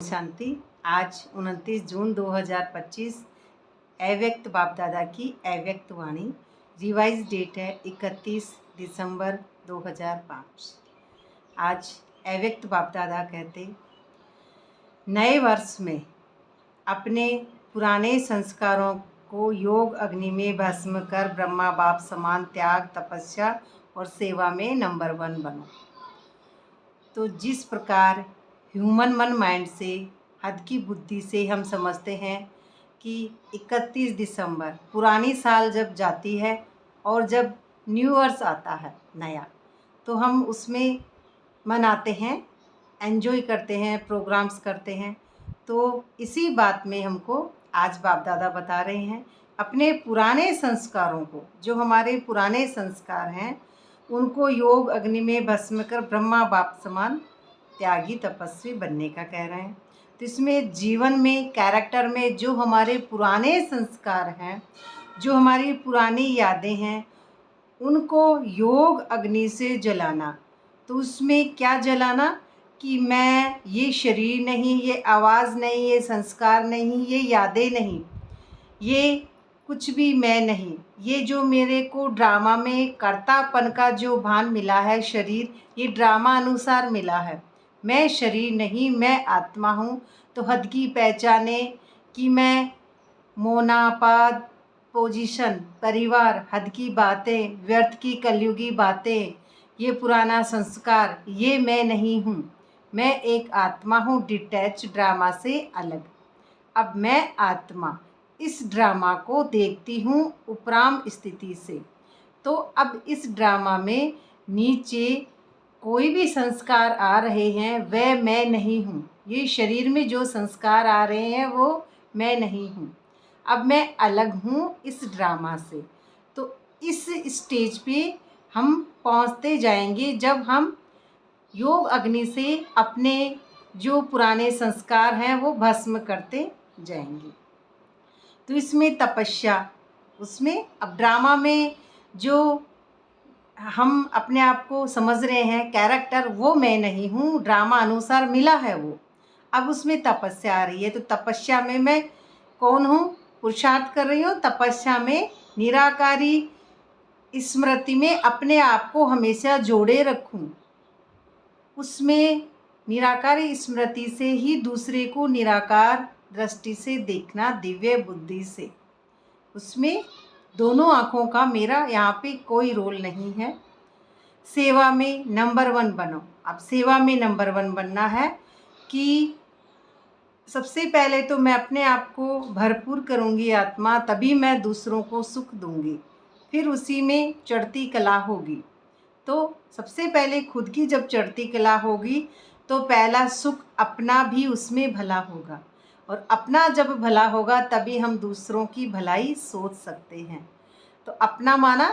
शांति। आज 29 जून 2025 अव्यक्त बाप दादा की अव्यक्त वाणी। रिवाइज डेट है 31 दिसंबर 2005। आज अव्यक्त बाप दादा कहते, नए वर्ष में अपने पुराने संस्कारों को योग अग्नि में भस्म कर ब्रह्मा बाप समान त्याग, तपस्या और सेवा में नंबर 1 बनो। तो जिस प्रकार ह्यूमन मन माइंड से, हद की बुद्धि से हम समझते हैं कि 31 दिसंबर पुरानी साल जब जाती है और जब न्यू ईयर्स आता है नया, तो हम उसमें मनाते हैं, एंजॉय करते हैं, प्रोग्राम्स करते हैं। तो इसी बात में हमको आज बाप दादा बता रहे हैं, अपने पुराने संस्कारों को, जो हमारे पुराने संस्कार हैं, उनको योग अग्नि में भस्म कर ब्रह्मा बाप समान त्यागी तपस्वी बनने का कह रहे हैं। तो इसमें जीवन में, कैरेक्टर में जो हमारे पुराने संस्कार हैं, जो हमारी पुरानी यादें हैं, उनको योग अग्नि से जलाना। तो उसमें क्या जलाना कि मैं ये शरीर नहीं, ये आवाज़ नहीं, ये संस्कार नहीं, ये यादें नहीं, ये कुछ भी मैं नहीं। ये जो मेरे को ड्रामा में कर्तापन का जो भान मिला है, शरीर, ये ड्रामा अनुसार मिला है। मैं शरीर नहीं, मैं आत्मा हूँ। तो हद की पहचाने कि मैं मोनापाद पोजीशन, परिवार, हद की बातें, व्यर्थ की कलयुगी बातें, ये पुराना संस्कार, ये मैं नहीं हूँ। मैं एक आत्मा हूँ, डिटैच, ड्रामा से अलग। अब मैं आत्मा इस ड्रामा को देखती हूँ उपराम स्थिति से। तो अब इस ड्रामा में नीचे कोई भी संस्कार आ रहे हैं, वह मैं नहीं हूँ। ये शरीर में जो संस्कार आ रहे हैं वो मैं नहीं हूँ। अब मैं अलग हूँ इस ड्रामा से। तो इस स्टेज पे हम पहुँचते जाएंगे जब हम योग अग्नि से अपने जो पुराने संस्कार हैं वो भस्म करते जाएंगे। तो इसमें तपस्या, उसमें अब ड्रामा में जो हम अपने आप को समझ रहे हैं कैरेक्टर, वो मैं नहीं हूँ, ड्रामा अनुसार मिला है वो। अब उसमें तपस्या आ रही है। तो तपस्या में मैं कौन हूँ? पुरुषार्थ कर रही हूँ। तपस्या में निराकारी स्मृति में अपने आप को हमेशा जोड़े रखूँ। उसमें निराकारी स्मृति से ही दूसरे को निराकार दृष्टि से देखना, दिव्य बुद्धि से। उसमें दोनों आँखों का मेरा यहाँ पे कोई रोल नहीं है। सेवा में नंबर 1 बनो। अब सेवा में नंबर 1 बनना है कि सबसे पहले तो मैं अपने आप को भरपूर करूँगी आत्मा, तभी मैं दूसरों को सुख दूँगी। फिर उसी में चढ़ती कला होगी। तो सबसे पहले खुद की जब चढ़ती कला होगी तो पहला सुख अपना भी उसमें भला होगा, और अपना जब भला होगा तभी हम दूसरों की भलाई सोच सकते हैं। तो अपना माना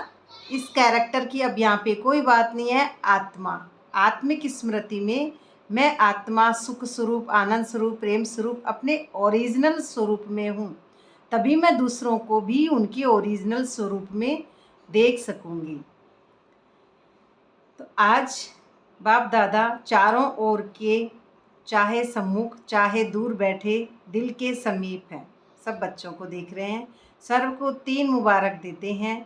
इस कैरेक्टर की अब यहाँ पे कोई बात नहीं है। आत्मा, आत्मिक स्मृति में मैं आत्मा सुख स्वरूप, आनंद स्वरूप, प्रेम स्वरूप, अपने ओरिजिनल स्वरूप में हूँ। तभी मैं दूसरों को भी उनकी ओरिजिनल स्वरूप में देख सकूँगी। तो आज बाप दादा चारों ओर के, चाहे सम्मुख चाहे दूर बैठे, दिल के समीप हैं, सब बच्चों को देख रहे हैं। सर्व को 3 मुबारक देते हैं।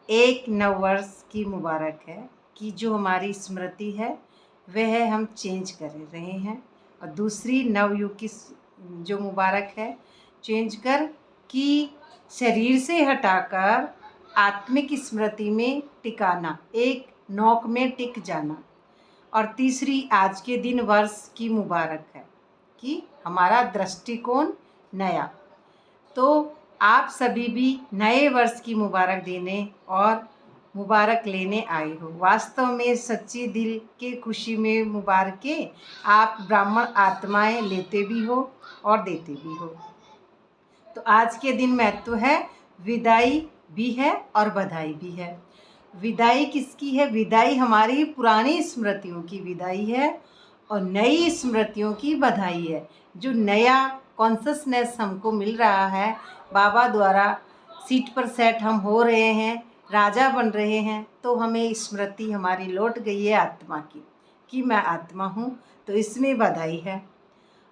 एक नववर्ष की मुबारक है कि जो हमारी स्मृति है वह हम चेंज कर रहे हैं, और दूसरी नवयुग की जो मुबारक है, चेंज कर कि शरीर से हटाकर आत्मिक स्मृति में टिकाना, एक नौक में टिक जाना। और तीसरी आज के दिन वर्ष की मुबारक है कि हमारा दृष्टिकोण नया। तो आप सभी भी नए वर्ष की मुबारक देने और मुबारक लेने आए हो। वास्तव में सच्ची दिल के खुशी में मुबारकें आप ब्राह्मण आत्माएं लेते भी हो और देते भी हो। तो आज के दिन महत्व है, विदाई भी है और बधाई भी है। विदाई किसकी है? विदाई हमारी पुरानी स्मृतियों की विदाई है और नई स्मृतियों की बधाई है। जो नया कॉन्शसनेस हमको मिल रहा है बाबा द्वारा, सीट पर सेट हम हो रहे हैं, राजा बन रहे हैं, तो हमें स्मृति हमारी लौट गई है आत्मा की, कि मैं आत्मा हूँ। तो इसमें बधाई है।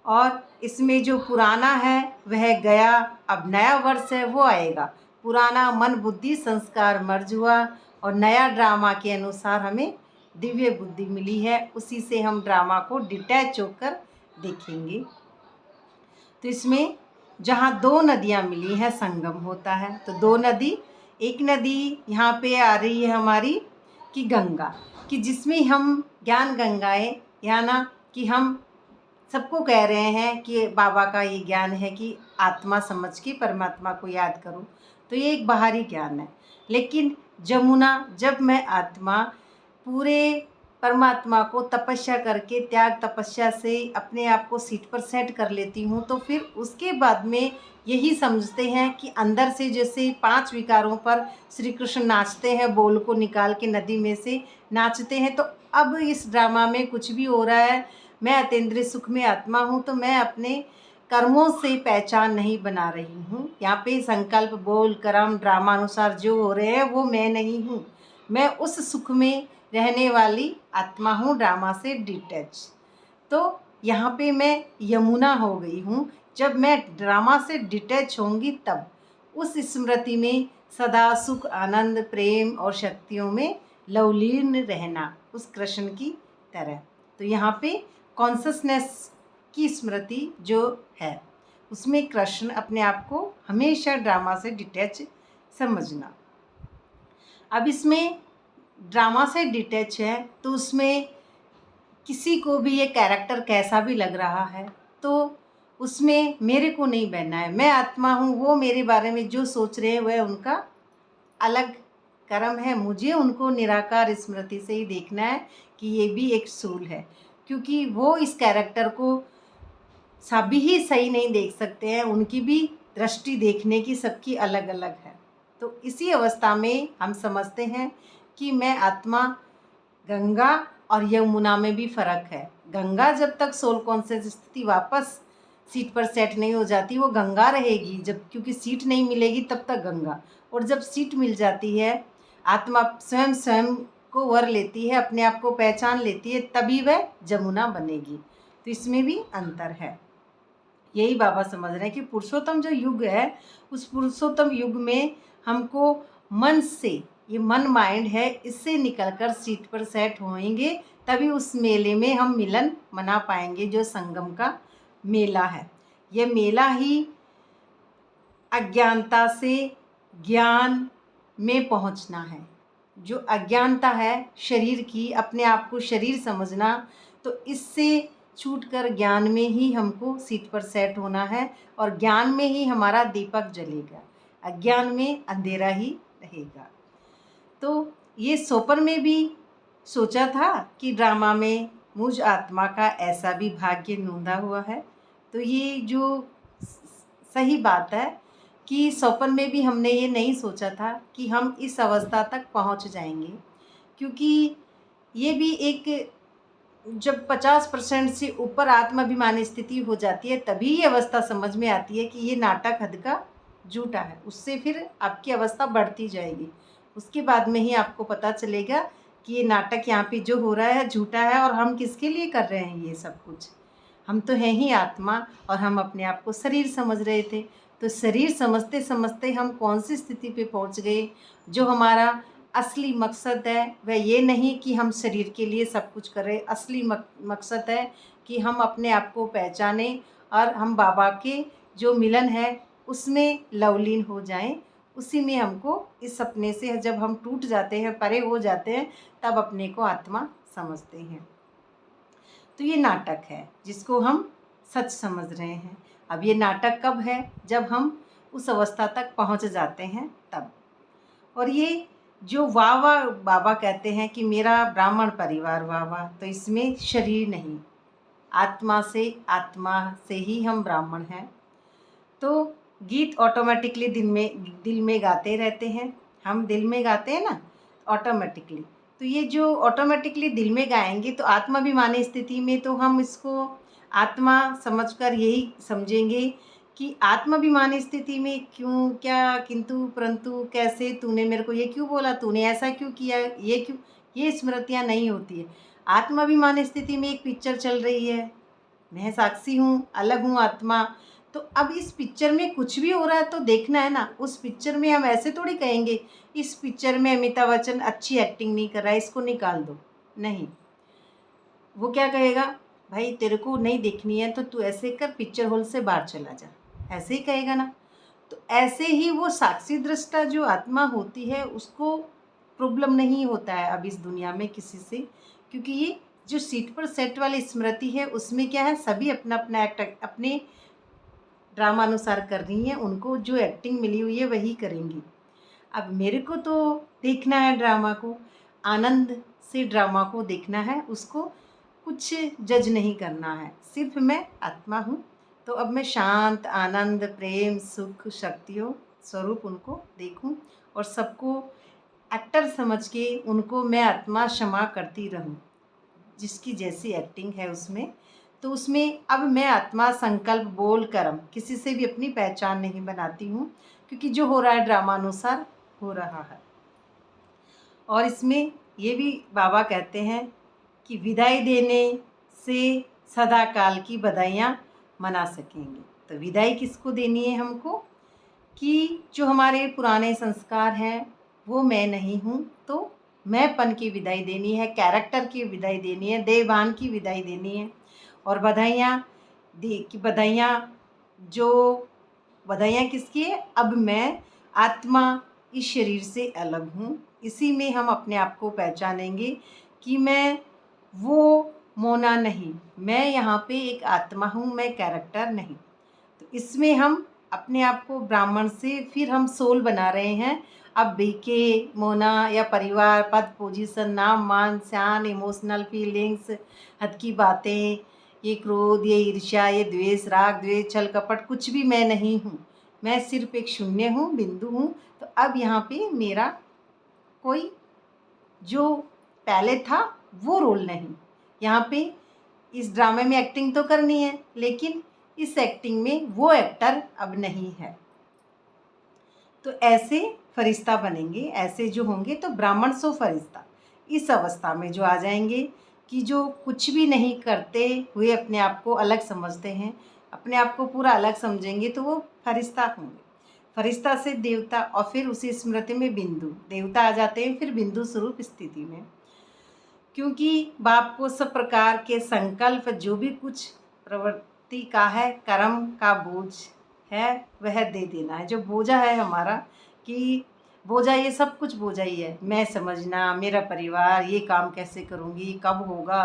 और इसमें जो पुराना है वह गया, अब नया वर्ष है वो आएगा। पुराना मन बुद्धि संस्कार मर्ज हुआ और नया ड्रामा के अनुसार हमें दिव्य बुद्धि मिली है, उसी से हम ड्रामा को डिटैच होकर देखेंगे। तो इसमें जहाँ दो नदियाँ मिली हैं संगम होता है। तो दो नदी, एक नदी यहाँ पे आ रही है हमारी कि गंगा, कि जिसमें हम ज्ञान गंगाएं, या ना कि हम सबको कह रहे हैं कि बाबा का ये ज्ञान है कि आत्मा समझ के परमात्मा को याद करो, तो ये एक बाहरी ज्ञान है। लेकिन जमुना, जब मैं आत्मा पूरे परमात्मा को तपस्या करके, त्याग तपस्या से अपने आप को सीट पर सेट कर लेती हूँ, तो फिर उसके बाद में यही समझते हैं कि अंदर से जैसे 5 विकारों पर श्री कृष्ण नाचते हैं, बोल को निकाल के नदी में से नाचते हैं। तो अब इस ड्रामा में कुछ भी हो रहा है, मैं अतीन्द्रिय सुख में आत्मा हूँ, तो मैं अपने कर्मों से पहचान नहीं बना रही हूँ। यहाँ पे संकल्प, बोल, कर्म, ड्रामा अनुसार जो हो रहे हैं वो मैं नहीं हूँ। मैं उस सुख में रहने वाली आत्मा हूँ, ड्रामा से डिटैच। तो यहाँ पे मैं यमुना हो गई हूँ। जब मैं ड्रामा से डिटैच होंगी तब उस स्मृति में सदा सुख, आनंद, प्रेम और शक्तियों में लवलीन रहना, उस कृष्ण की तरह। तो यहाँ पे कॉन्शसनेस की स्मृति जो है, उसमें कृष्ण अपने आप को हमेशा ड्रामा से डिटैच समझना। अब इसमें ड्रामा से डिटैच है तो उसमें किसी को भी ये कैरेक्टर कैसा भी लग रहा है तो उसमें मेरे को नहीं बहना है। मैं आत्मा हूँ, वो मेरे बारे में जो सोच रहे हैं वह उनका अलग कर्म है। मुझे उनको निराकार स्मृति से ही देखना है कि ये भी एक सूल है, क्योंकि वो इस कैरेक्टर को सभी ही सही नहीं देख सकते हैं, उनकी भी दृष्टि देखने की सबकी अलग अलग है। तो इसी अवस्था में हम समझते हैं कि मैं आत्मा, गंगा और यमुना में भी फ़र्क है। गंगा जब तक सोल कॉन्शियस स्थिति वापस सीट पर सेट नहीं हो जाती वो गंगा रहेगी, जब क्योंकि सीट नहीं मिलेगी तब तक गंगा। और जब सीट मिल जाती है, आत्मा स्वयं स्वयं को वर लेती है, अपने आप को पहचान लेती है, तभी वह जमुना बनेगी। तो इसमें भी अंतर है। यही बाबा समझ रहे हैं कि पुरुषोत्तम जो युग है, उस पुरुषोत्तम युग में हमको मन से, ये मन माइंड है, इससे निकलकर सीट पर सेट होएंगे, तभी उस मेले में हम मिलन मना पाएंगे जो संगम का मेला है। ये मेला ही अज्ञानता से ज्ञान में पहुंचना है। जो अज्ञानता है शरीर की, अपने आप को शरीर समझना, तो इससे छूटकर ज्ञान में ही हमको सीट पर सेट होना है और ज्ञान में ही हमारा दीपक जलेगा, अज्ञान में अंधेरा ही रहेगा। तो ये सोपर में भी सोचा था कि ड्रामा में मुझ आत्मा का ऐसा भी भाग्य नूंदा हुआ है। तो ये जो सही बात है कि स्वप्न में भी हमने ये नहीं सोचा था कि हम इस अवस्था तक पहुंच जाएंगे, क्योंकि ये भी एक, जब 50% से ऊपर आत्माभिमानी स्थिति हो जाती है तभी ये अवस्था समझ में आती है कि ये नाटक हद का झूठा है। उससे फिर आपकी अवस्था बढ़ती जाएगी, उसके बाद में ही आपको पता चलेगा कि ये नाटक यहाँ पे जो हो रहा है झूठा है और हम किसके लिए कर रहे हैं ये सब कुछ। हम तो हैं ही आत्मा और हम अपने आप को शरीर समझ रहे थे। तो शरीर समझते समझते हम कौन सी स्थिति पे पहुँच गए। जो हमारा असली मकसद है वह ये नहीं कि हम शरीर के लिए सब कुछ करें, असली मकसद है कि हम अपने आप को पहचानें और हम बाबा के जो मिलन है उसमें लवलीन हो जाएं। उसी में हमको, इस सपने से जब हम टूट जाते हैं, परे हो जाते हैं, तब अपने को आत्मा समझते हैं। तो ये नाटक है जिसको हम सच समझ रहे हैं। अब ये नाटक कब है? जब हम उस अवस्था तक पहुंच जाते हैं तब। और ये जो वाह वाह बाबा कहते हैं कि मेरा ब्राह्मण परिवार वाह वाह, तो इसमें शरीर नहीं, आत्मा से ही हम ब्राह्मण हैं। तो गीत ऑटोमेटिकली दिल में गाते रहते हैं। हम दिल में गाते हैं ना ऑटोमेटिकली, तो ये जो ऑटोमेटिकली दिल में गाएंगे तो आत्माभिमानी स्थिति में तो हम इसको आत्मा समझकर यही समझेंगे कि आत्माभिमानी स्थिति में क्यों, क्या, किंतु परंतु, कैसे, तूने मेरे को ये क्यों बोला, तूने ऐसा क्यों किया, ये क्यों, ये स्मृतियाँ नहीं होती है। आत्माभिमानी स्थिति में एक पिक्चर चल रही है, मैं साक्षी हूँ, अलग हूँ आत्मा। तो अब इस पिक्चर में कुछ भी हो रहा है तो देखना है ना। उस पिक्चर में हम ऐसे थोड़ी कहेंगे इस पिक्चर में अमिताभ बच्चन अच्छी एक्टिंग नहीं कर रहा है, इसको निकाल दो। नहीं, वो क्या कहेगा, भाई तेरे को नहीं देखनी है तो तू ऐसे कर, पिक्चर हॉल से बाहर चला जा, ऐसे ही कहेगा ना। तो ऐसे ही वो साक्षी दृष्टा जो आत्मा होती है उसको प्रॉब्लम नहीं होता है अब इस दुनिया में किसी से, क्योंकि ये जो सीट पर सेट वाली स्मृति है उसमें क्या है, सभी अपना अपना एक्ट अपने ड्रामा अनुसार कर रही हैं, उनको जो एक्टिंग मिली हुई है वही करेंगी। अब मेरे को तो देखना है ड्रामा को, आनंद से ड्रामा को देखना है, उसको कुछ जज नहीं करना है, सिर्फ मैं आत्मा हूँ। तो अब मैं शांत, आनंद, प्रेम, सुख, शक्तियों स्वरूप उनको देखूं और सबको एक्टर समझ के उनको मैं आत्मा क्षमा करती रहूं, जिसकी जैसी एक्टिंग है उसमें। तो उसमें अब मैं आत्मा संकल्प बोल कर्म किसी से भी अपनी पहचान नहीं बनाती हूँ, क्योंकि जो हो रहा है ड्रामा अनुसार हो रहा है। और इसमें ये भी बाबा कहते हैं कि विदाई देने से सदा काल की बधाइयाँ मना सकेंगे। तो विदाई किसको देनी है हमको, कि जो हमारे पुराने संस्कार हैं वो मैं नहीं हूँ, तो मैंपन की विदाई देनी है, कैरेक्टर की विदाई देनी है, देवान की विदाई देनी है। और बधाइयाँ बधाइयाँ जो बधाइयाँ किसकी है, अब मैं आत्मा इस शरीर से अलग हूँ। इसी में हम अपने आप को पहचानेंगे कि मैं वो मोना नहीं, मैं यहाँ पे एक आत्मा हूँ, मैं कैरेक्टर नहीं। तो इसमें हम अपने आप को ब्राह्मण से फिर हम सोल बना रहे हैं। अब बीके, मोना या परिवार, पद, पोजीशन, नाम, मान, शान, इमोशनल फीलिंग्स, हद की बातें, ये क्रोध, ये ईर्ष्या, ये द्वेष, राग, द्वेष, छल, कपट, कुछ भी मैं नहीं हूँ। मैं सिर्फ एक शून्य हूँ, बिंदु हूँ। तो अब यहाँ पे मेरा कोई जो पहले था वो रोल नहीं। यहाँ पे इस ड्रामे में एक्टिंग तो करनी है, लेकिन इस एक्टिंग में वो एक्टर अब नहीं है। तो ऐसे फरिश्ता बनेंगे, ऐसे जो होंगे तो ब्राह्मण सो फरिश्ता इस अवस्था में जो आ जाएंगे कि जो कुछ भी नहीं करते हुए अपने आप को अलग समझते हैं, अपने आप को पूरा अलग समझेंगे, तो वो फरिश्ता होंगे। फरिश्ता से देवता, और फिर उसी स्मृति में बिंदु, देवता आ जाते हैं फिर बिंदु स्वरूप स्थिति में। क्योंकि बाप को सब प्रकार के संकल्प, जो भी कुछ प्रवृत्ति का है, कर्म का बोझ है, वह दे देना है। जो बोझा है हमारा, कि बोझा ये सब कुछ बोझा ही है, मैं समझना, मेरा परिवार, ये काम कैसे करूँगी, कब होगा,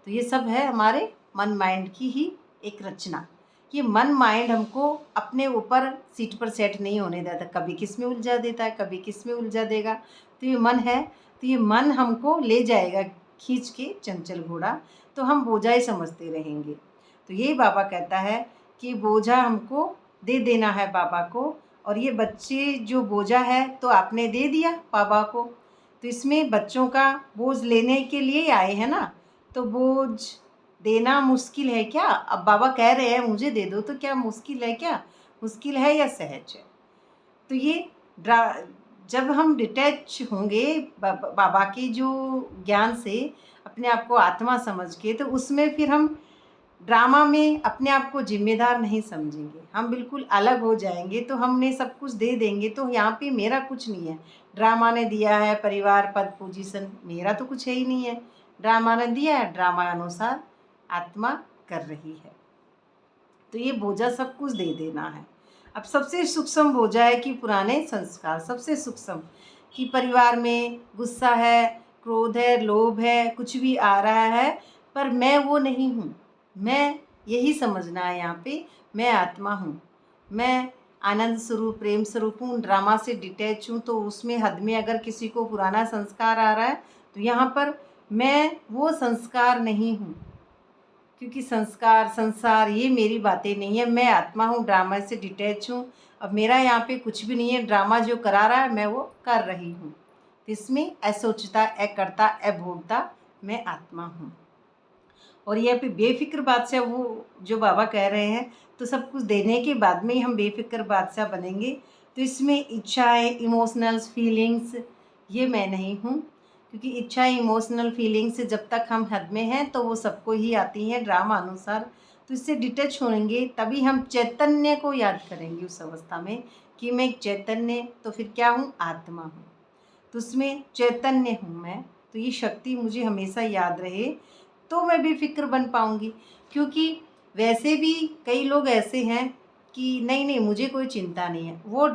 तो ये सब है हमारे मन माइंड की ही एक रचना। ये मन माइंड हमको अपने ऊपर सीट पर सेट नहीं होने देता, कभी किस में उलझा देता है, कभी किस में उलझा देगा। तो ये मन है, तो ये मन हमको ले जाएगा खींच के, चंचल घोड़ा, तो हम बोझा ही समझते रहेंगे। तो यही बाबा कहता है कि बोझा हमको दे देना है बाबा को। और ये बच्चे जो बोझा है तो आपने दे दिया बाबा को, तो इसमें बच्चों का बोझ लेने के लिए आए हैं ना, तो बोझ देना मुश्किल है क्या? अब बाबा कह रहे हैं मुझे दे दो, तो क्या मुश्किल है क्या? मुश्किल है या सहज है? तो ये जब हम डिटैच होंगे बाबा के जो ज्ञान से, अपने आप को आत्मा समझ के, तो उसमें फिर हम ड्रामा में अपने आप को जिम्मेदार नहीं समझेंगे, हम बिल्कुल अलग हो जाएंगे। तो हमने सब कुछ दे देंगे, तो यहाँ पे मेरा कुछ नहीं है। ड्रामा ने दिया है परिवार, पद, पोजीशन, मेरा तो कुछ है ही नहीं है। ड्रामा ने दिया है, ड्रामा अनुसार आत्मा कर रही है। तो ये बोझा सब कुछ दे देना है। अब सबसे सूक्ष्म बोझा है कि पुराने संस्कार, सबसे सूक्ष्म, कि परिवार में गुस्सा है, क्रोध है, लोभ है, कुछ भी आ रहा है, पर मैं वो नहीं हूँ। मैं यही समझना है यहाँ पे, मैं आत्मा हूँ, मैं आनंद स्वरूप, प्रेम स्वरूप हूँ, ड्रामा से डिटैच हूँ। तो उसमें हद में अगर किसी को पुराना संस्कार आ रहा है, तो यहाँ पर मैं वो संस्कार नहीं हूँ, क्योंकि संस्कार, संसार, ये मेरी बातें नहीं है। मैं आत्मा हूँ, ड्रामा से डिटैच हूँ। अब मेरा यहाँ पे कुछ भी नहीं है, ड्रामा जो करा रहा है मैं वो कर रही हूँ। तो इसमें असोचता, अकर्ता, अभोक्ता, मैं आत्मा हूँ। और यहाँ पे बेफिक्र बादशाह, वो जो बाबा कह रहे हैं, तो सब कुछ देने के बाद में ही हम बेफिक्र बादशाह बनेंगे। तो इसमें इच्छाएँ, इमोशनल्स, फीलिंग्स, ये मैं नहीं हूँ, क्योंकि इच्छा, इमोशनल फीलिंग्स जब तक हम हद में हैं तो वो सबको ही आती हैं ड्रामा अनुसार। तो इससे डिटैच होंगे तभी हम चैतन्य को याद करेंगे उस अवस्था में कि मैं एक चैतन्य, तो फिर क्या हूँ, आत्मा हूँ, तो उसमें चैतन्य हूँ मैं। तो ये शक्ति मुझे हमेशा याद रहे तो मैं बेफिक्र बन पाऊँगी। क्योंकि वैसे भी कई लोग ऐसे हैं कि नहीं नहीं मुझे कोई चिंता नहीं है, वो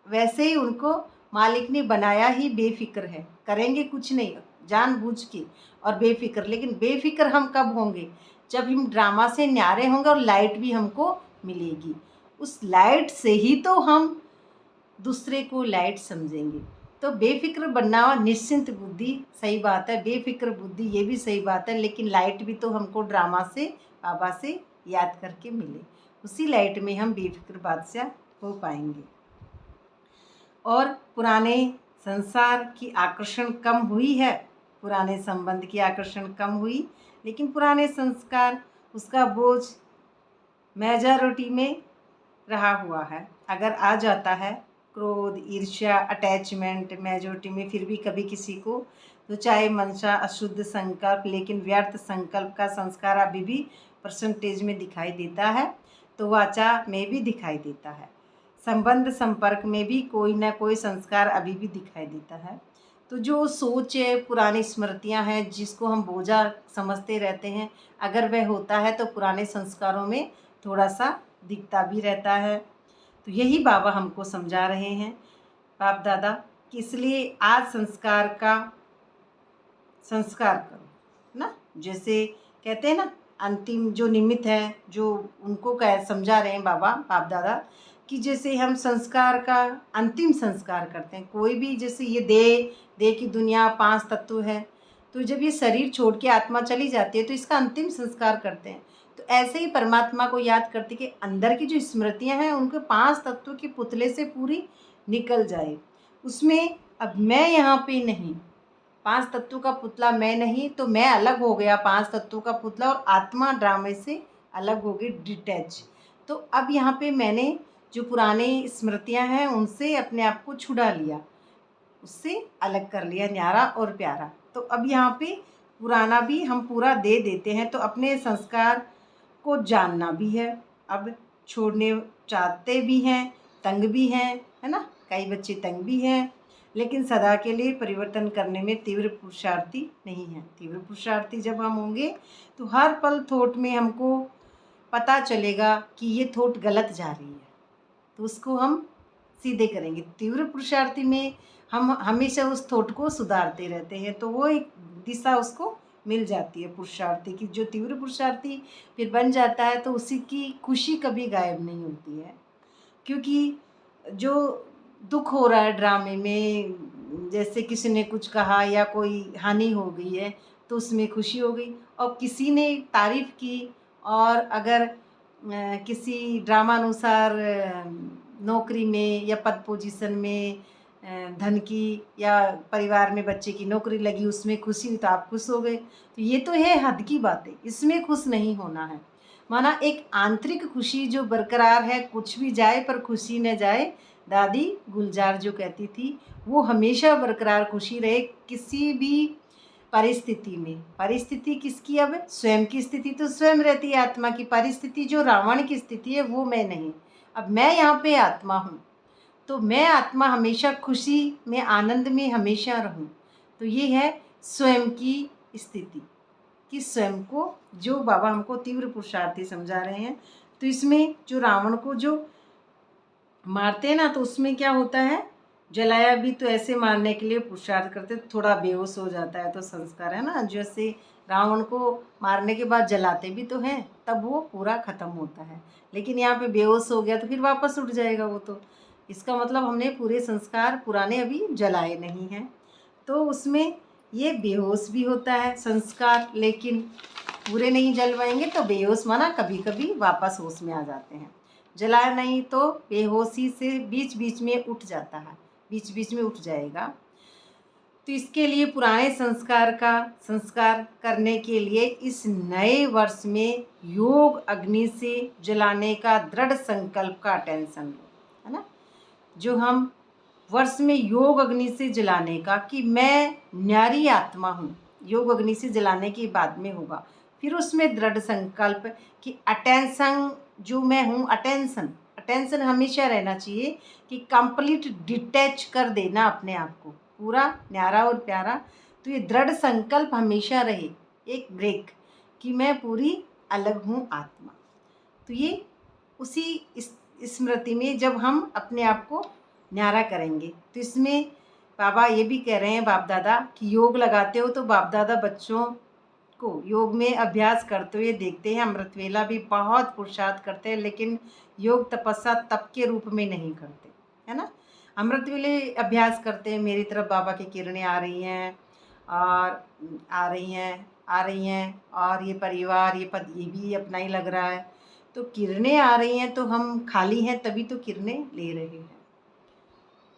वैसे ही उनको मालिक ने बनाया ही बेफिक्र है, करेंगे कुछ नहीं जानबूझ के और बेफिक्र। लेकिन बेफिक्र हम कब होंगे, जब हम ड्रामा से न्यारे होंगे और लाइट भी हमको मिलेगी। उस लाइट से ही तो हम दूसरे को लाइट समझेंगे। तो बेफिक्र बनना, निश्चिंत बुद्धि सही बात है, बेफिक्र बुद्धि ये भी सही बात है, लेकिन लाइट भी तो हमको ड्रामा से, बाबा से याद करके मिले, उसी लाइट में हम बेफिक्र बादशाह हो पाएंगे। और पुराने संसार की आकर्षण कम हुई है, पुराने संबंध की आकर्षण कम हुई, लेकिन पुराने संस्कार उसका बोझ मेजॉरिटी में रहा हुआ है। अगर आ जाता है क्रोध, ईर्ष्या, अटैचमेंट मेजॉरिटी में, फिर भी कभी किसी को तो चाहे मनसा, अशुद्ध संकल्प, लेकिन व्यर्थ संकल्प का संस्कार अभी भी परसेंटेज में दिखाई देता है, तो वाचा में भी दिखाई देता है, संबंध संपर्क में भी कोई ना कोई संस्कार अभी भी दिखाई देता है। तो जो सोच है, पुरानी स्मृतियां हैं, जिसको हम बोझा समझते रहते हैं, अगर वह होता है तो पुराने संस्कारों में थोड़ा सा दिखता भी रहता है। तो यही बाबा हमको समझा रहे हैं, बाप दादा, कि इसलिए आज संस्कार करो ना। जैसे कहते हैं ना, अंतिम जो निमित्त है, जो उनको कह समझा रहे हैं बाबा बाप दादा, कि जैसे हम संस्कार का अंतिम संस्कार करते हैं, कोई भी, जैसे ये देह की दुनिया 5 तत्व है, तो जब ये शरीर छोड़ के आत्मा चली जाती है तो इसका अंतिम संस्कार करते हैं। तो ऐसे ही परमात्मा को याद करते कि अंदर की जो स्मृतियां हैं उनके 5 तत्व के पुतले से पूरी निकल जाए, उसमें अब मैं यहाँ पे नहीं, 5 तत्वों का पुतला मैं नहीं, तो मैं अलग हो गया 5 तत्वों का पुतला, और आत्मा ड्रामे से अलग हो गई, डिटैच। तो अब यहाँ पे मैंने जो पुरानी स्मृतियां हैं उनसे अपने आप को छुड़ा लिया, उससे अलग कर लिया, न्यारा और प्यारा। तो अब यहाँ पे पुराना भी हम पूरा दे देते हैं, तो अपने संस्कार को जानना भी है, अब छोड़ने चाहते भी हैं, तंग भी हैं, है ना, कई बच्चे तंग भी हैं, लेकिन सदा के लिए परिवर्तन करने में तीव्र पुरुषार्थी नहीं है। तीव्र पुरुषार्थी जब हम होंगे तो हर पल थॉट में हमको पता चलेगा कि ये थॉट गलत जा रही है, तो उसको हम सीधे करेंगे। तीव्र पुरुषार्थी में हम हमेशा उस थॉट को सुधारते रहते हैं, तो वो एक दिशा उसको मिल जाती है पुरुषार्थी की। जो तीव्र पुरुषार्थी फिर बन जाता है तो उसी की खुशी कभी गायब नहीं होती है, क्योंकि जो दुख हो रहा है ड्रामे में, जैसे किसी ने कुछ कहा या कोई हानि हो गई है तो उसमें खुशी हो गई, और किसी ने तारीफ़ की, और अगर किसी ड्रामा अनुसार नौकरी में या पद पोजीशन में, धन की या परिवार में बच्चे की नौकरी लगी, उसमें खुशी हुई तो आप खुश हो गए, तो ये तो है हद की बातें, इसमें खुश नहीं होना है। माना एक आंतरिक खुशी जो बरकरार है, कुछ भी जाए पर खुशी न जाए, दादी गुलजार जो कहती थी, वो हमेशा बरकरार खुशी रहे किसी भी परिस्थिति में। परिस्थिति किसकी, अब स्वयं की स्थिति तो स्वयं रहती है आत्मा की, परिस्थिति जो रावण की स्थिति है वो मैं नहीं। अब मैं यहाँ पे आत्मा हूँ, तो मैं आत्मा हमेशा खुशी में, आनंद में हमेशा रहूं। तो ये है स्वयं की स्थिति, कि स्वयं को जो बाबा हमको तीव्र पुरुषार्थी समझा रहे हैं। तो इसमें जो रावण को जो मारते हैं ना, तो उसमें क्या होता है, जलाया भी तो ऐसे मारने के लिए पुरुषार्थ करते, थोड़ा बेहोश हो जाता है तो संस्कार है ना। जैसे रावण को मारने के बाद जलाते भी तो हैं, तब वो पूरा ख़त्म होता है, लेकिन यहाँ पे बेहोश हो गया तो फिर वापस उठ जाएगा वो। तो इसका मतलब हमने पूरे संस्कार पुराने अभी जलाए नहीं हैं, तो उसमें ये बेहोश भी होता है संस्कार, लेकिन पूरे नहीं जलवाएंगे तो बेहोश माना कभी कभी वापस होश में आ जाते हैं। जलाया नहीं तो बेहोशी से बीच बीच में उठ जाता है, बीच बीच में उठ जाएगा। तो इसके लिए पुराने संस्कार का संस्कार करने के लिए इस नए वर्ष में योग अग्नि से जलाने का दृढ़ संकल्प का टेंशन लो, है ना। जो हम वर्ष में योग अग्नि से जलाने का, कि मैं न्यारी आत्मा हूँ, योग अग्नि से जलाने के बाद में होगा, फिर उसमें दृढ़ संकल्प कि अटेंशन जो मैं हूँ, अटेंशन हमेशा रहना चाहिए कि कंप्लीट डिटैच कर देना अपने आप को, पूरा न्यारा और प्यारा। तो ये दृढ़ संकल्प हमेशा रहे, एक ब्रेक कि मैं पूरी अलग हूँ आत्मा। तो ये उसी स्मृति में जब हम अपने आप को न्यारा करेंगे, तो इसमें बाबा ये भी कह रहे हैं, बाप दादा, कि योग लगाते हो तो बाप दादा बच्चों को योग में अभ्यास करते हुए देखते हैं। अमृत वेला भी बहुत पुरुषार्थ करते हैं, लेकिन योग तपस्या तप के रूप में नहीं करते, है ना। अमृत वेले अभ्यास करते हैं, मेरी तरफ बाबा की किरणें आ रही हैं और आ रही हैं और ये परिवार, ये पद, ये भी अपना ही लग रहा है। तो किरणें आ रही हैं तो हम खाली हैं, तभी तो किरणें ले रहे हैं।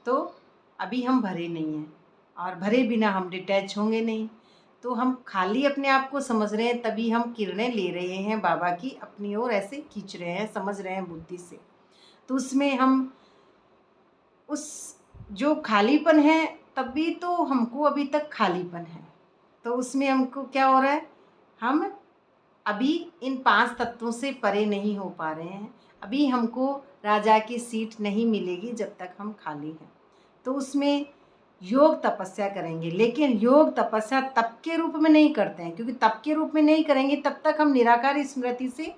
तो अभी हम भरे नहीं हैं और भरे बिना हम डिटैच होंगे नहीं। तो हम खाली अपने आप को समझ रहे हैं, तभी हम किरणें ले रहे हैं बाबा की अपनी ओर, ऐसे खींच रहे हैं, समझ रहे हैं बुद्धि से। तो उसमें हम उस जो खालीपन है, तब भी तो हमको अभी तक खालीपन है। तो उसमें हमको क्या हो रहा है, हम अभी इन 5 तत्वों से परे नहीं हो पा रहे हैं। अभी हमको राजा की सीट नहीं मिलेगी जब तक हम खाली हैं। तो उसमें योग तपस्या करेंगे, लेकिन योग तपस्या तप के रूप में नहीं करते हैं, क्योंकि तप के रूप में नहीं करेंगे तब तक हम निराकार स्मृति से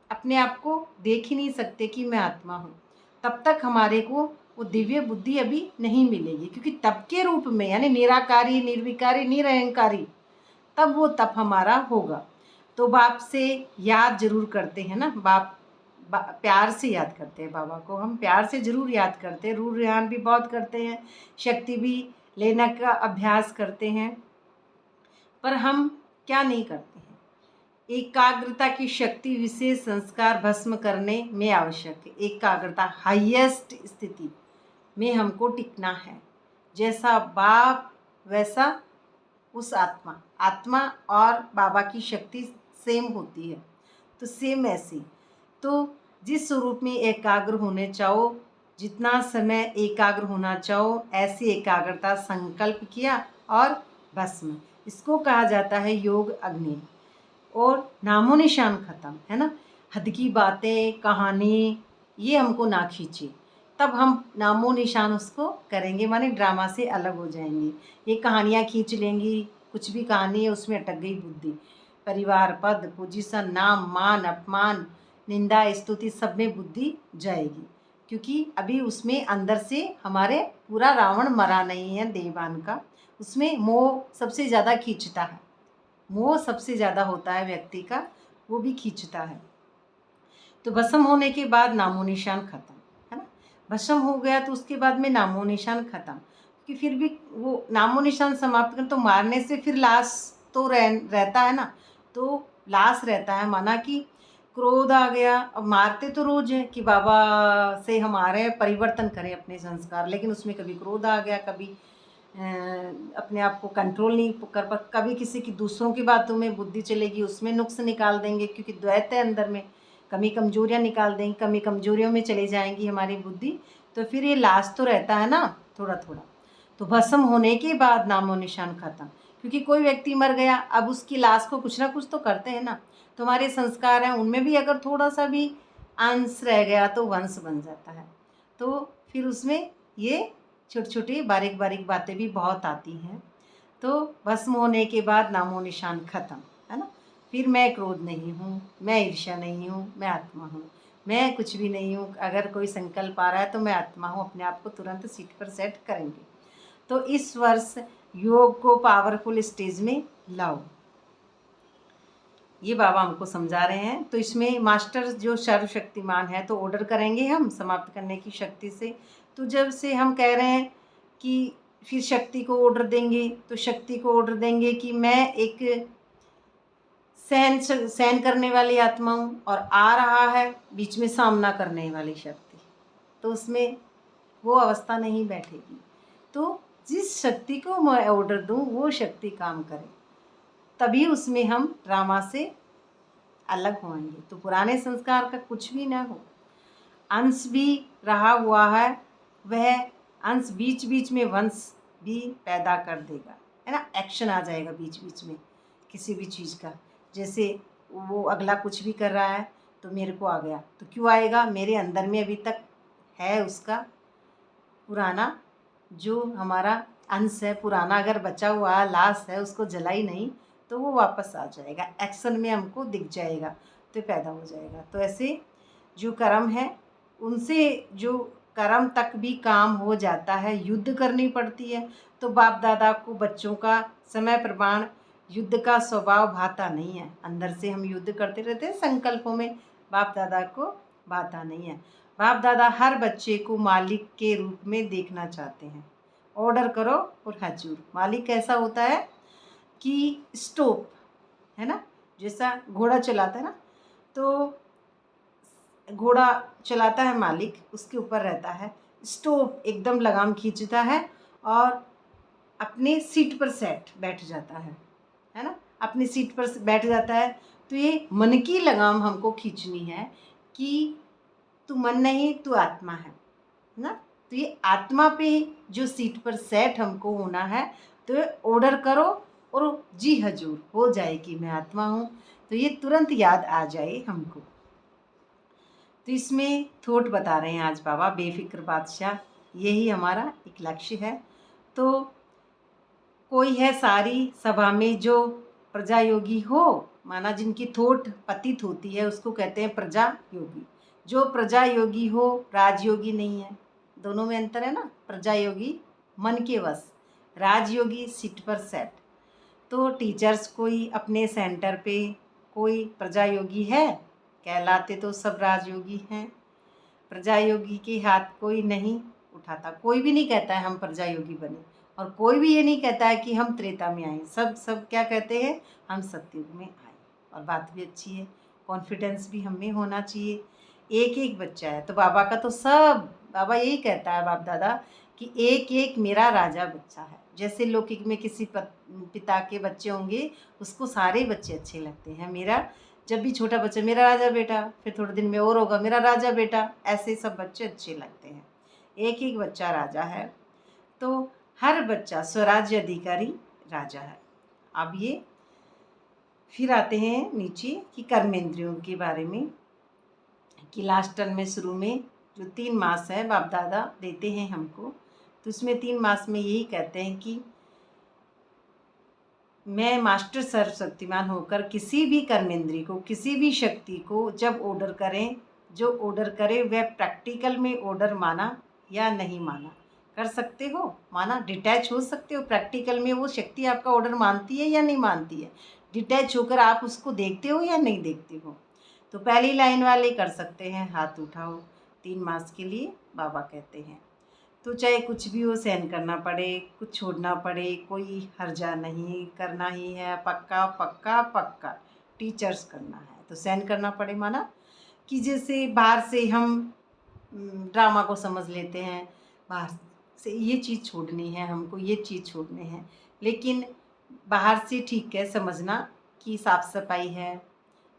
अपने आप को देख ही नहीं सकते कि मैं आत्मा हूँ। तब तक हमारे को वो दिव्य बुद्धि अभी नहीं मिलेगी, क्योंकि तप के रूप में, यानी निराकारी, निर्विकारी, निरहंकारी, तब वो तप हमारा होगा। तो बाप से याद जरूर करते हैं ना, बाप प्यार से याद करते हैं बाबा को, हम प्यार से ज़रूर याद करते हैं, रूह रियान भी बहुत करते हैं, शक्ति भी लेने का अभ्यास करते हैं, पर हम क्या नहीं करते हैं, एकाग्रता की शक्ति विशेष संस्कार भस्म करने में आवश्यक है। एकाग्रता हाईएस्ट स्थिति में हमको टिकना है। जैसा बाप वैसा उस आत्मा और बाबा की शक्ति सेम होती है, तो सेम ऐसी। तो जिस स्वरूप में एकाग्र होने चाहो, जितना समय एकाग्र होना चाहो, ऐसी एकाग्रता संकल्प किया और भस्म। इसको कहा जाता है योग अग्नि। और नामो निशान ख़त्म, है ना। हद की बातें, कहानी, ये हमको ना खींचे, तब हम नामो निशान उसको करेंगे, माने ड्रामा से अलग हो जाएंगे। ये कहानियाँ खींच लेंगी, कुछ भी कहानी है उसमें अटक गई बुद्धि, परिवार, पद, पोजीशन, नाम, मान, अपमान, निंदा, स्तुति, सब में बुद्धि जाएगी, क्योंकि अभी उसमें अंदर से हमारे पूरा रावण मरा नहीं है देवान का। उसमें मोह सबसे ज़्यादा खींचता है, मोह सबसे ज़्यादा होता है व्यक्ति का, वो भी खींचता है। तो भस्म होने के बाद नामो निशान ख़त्म, है ना। भस्म हो गया तो उसके बाद में नामो निशान ख़त्म, क्योंकि फिर भी वो नामो निशान समाप्त कर, तो मारने से फिर लाश तो रहता है ना, तो लाश रहता है, माना कि क्रोध आ गया। अब मारते तो रोज़ है कि बाबा से हमारे परिवर्तन करें अपने संस्कार, लेकिन उसमें कभी क्रोध आ गया, कभी अपने आप को कंट्रोल नहीं कर पा, कभी किसी की दूसरों की बातों में बुद्धि चलेगी, उसमें नुक्स निकाल देंगे, क्योंकि द्वैत है अंदर में, कमी कमजोरियाँ निकाल देंगे, कमी कमजोरियों में चली जाएंगी हमारी बुद्धि। तो फिर ये लाश तो रहता है ना थोड़ा थोड़ा। तो भस्म होने के बाद नामो निशान ख़त्म, क्योंकि कोई व्यक्ति मर गया, अब उसकी लाश को कुछ ना कुछ तो करते हैं ना। तो हमारे संस्कार हैं, उनमें भी अगर थोड़ा सा भी अंश रह गया तो वंश बन जाता है। तो फिर उसमें ये छोटी छोटी बारीक बारीक बातें भी बहुत आती हैं। तो भस्म होने के बाद नामो निशान ख़त्म, है ना। फिर मैं क्रोध नहीं हूँ, मैं ईर्ष्या नहीं हूँ, मैं आत्मा हूँ, मैं कुछ भी नहीं हूँ। अगर कोई संकल्प आ रहा है तो मैं आत्मा हूँ, अपने आप को तुरंत सीट पर सेट करेंगे। तो इस वर्ष योग को पावरफुल स्टेज में लाओ, ये बाबा हमको समझा रहे हैं। तो इसमें मास्टर जो सर्वशक्तिमान है, तो ऑर्डर करेंगे हम समाप्त करने की शक्ति से। तो जब से हम कह रहे हैं कि फिर शक्ति को ऑर्डर देंगे, तो शक्ति को ऑर्डर देंगे कि मैं एक सहन करने वाली आत्मा हूँ, और आ रहा है बीच में सामना करने वाली शक्ति, तो उसमें वो अवस्था नहीं बैठेगी। तो जिस शक्ति को मैं ऑर्डर दूँ वो शक्ति काम करे, तभी उसमें हम ड्रामा से अलग होंगे। तो पुराने संस्कार का कुछ भी ना हो, अंश भी रहा हुआ है, वह अंश बीच बीच में वंश भी पैदा कर देगा, है ना। एक्शन आ जाएगा बीच बीच में किसी भी चीज़ का, जैसे वो अगला कुछ भी कर रहा है तो मेरे को आ गया, तो क्यों आएगा? मेरे अंदर में अभी तक है उसका पुराना जो हमारा अंश है, पुराना अगर बचा हुआ लाश है, उसको जलाई नहीं तो वो वापस आ जाएगा, एक्शन में हमको दिख जाएगा, तो पैदा हो जाएगा। तो ऐसे जो कर्म है उनसे जो कर्म तक भी काम हो जाता है, युद्ध करनी पड़ती है। तो बाप दादा को बच्चों का समय प्रमाण युद्ध का स्वभाव भाता नहीं है, अंदर से हम युद्ध करते रहते हैं संकल्पों में, बाप दादा को भाता नहीं है। बाप दादा हर बच्चे को मालिक के रूप में देखना चाहते हैं। ऑर्डर करो और हजूर। मालिक कैसा होता है कि स्टॉप है ना, जैसा घोड़ा चलाता है ना, तो घोड़ा चलाता है मालिक, उसके ऊपर रहता है, स्टॉप एकदम लगाम खींचता है और अपने सीट पर सेट बैठ जाता है ना, अपनी सीट पर बैठ जाता है। तो ये मन की लगाम हमको खींचनी है कि तू मन नहीं, तू आत्मा है ना। तो ये आत्मा पे जो सीट पर सेट हमको होना है, तो ऑर्डर करो और जी हजूर हो जाए कि मैं आत्मा हूँ, तो ये तुरंत याद आ जाए हमको। तो इसमें थॉट बता रहे हैं आज बाबा, बेफिक्र बादशाह, यही हमारा एक लक्ष्य है। तो कोई है सारी सभा में जो प्रजा योगी हो, माना जिनकी थोट पतित होती है उसको कहते हैं प्रजा योगी। जो प्रजा योगी हो, राजयोगी नहीं है, दोनों में अंतर है ना। प्रजा योगी मन के वश, राजयोगी सीट पर सेट। तो टीचर्स कोई अपने सेंटर पे कोई प्रजा योगी है, कहलाते तो सब राजयोगी हैं। प्रजा योगी के हाथ कोई नहीं उठाता, कोई भी नहीं कहता है हम प्रजा योगी बने, और कोई भी ये नहीं कहता है कि हम त्रेता में आए। सब क्या कहते हैं, हम सतयुग में आए। और बात भी अच्छी है, कॉन्फिडेंस भी हम में होना चाहिए। एक एक बच्चा है तो बाबा का तो सब, बाबा यही कहता है बाप दादा कि एक एक मेरा राजा बच्चा है। जैसे लौकिक में किसी पिता के बच्चे होंगे उसको सारे बच्चे अच्छे लगते हैं। मेरा जब भी छोटा बच्चा मेरा राजा बेटा, फिर थोड़े दिन में और होगा मेरा राजा बेटा, ऐसे सब बच्चे अच्छे लगते हैं। एक एक बच्चा राजा है, तो हर बच्चा स्वराज्य अधिकारी राजा है। अब ये फिर आते हैं नीचे कि कर्मेंद्रियों के बारे में, कि लास्ट टर्म में शुरू में जो 3 मास है बाप दादा देते हैं हमको, तो उसमें 3 मास में यही कहते हैं कि मैं मास्टर सर्वशक्तिमान होकर किसी भी कर्मेंद्री को, किसी भी शक्ति को जब ऑर्डर करें, जो ऑर्डर करे वह प्रैक्टिकल में ऑर्डर माना या नहीं माना, कर सकते हो, माना डिटैच हो सकते हो। प्रैक्टिकल में वो शक्ति आपका ऑर्डर मानती है या नहीं मानती है, डिटैच होकर आप उसको देखते हो या नहीं देखते हो। तो पहली लाइन वाले कर सकते हैं, हाथ उठाओ। 3 मास के लिए बाबा कहते हैं, तो चाहे कुछ भी हो, सहन करना पड़े, कुछ छोड़ना पड़े, कोई हर्जा नहीं, करना ही है, पक्का पक्का पक्का टीचर्स करना है तो सहन करना पड़े। माना कि जैसे बाहर से हम ड्रामा को समझ लेते हैं, बाहर से ये चीज़ छोड़नी है हमको, ये चीज़ छोड़नी है, लेकिन बाहर से ठीक है समझना कि साफ़ सफाई है,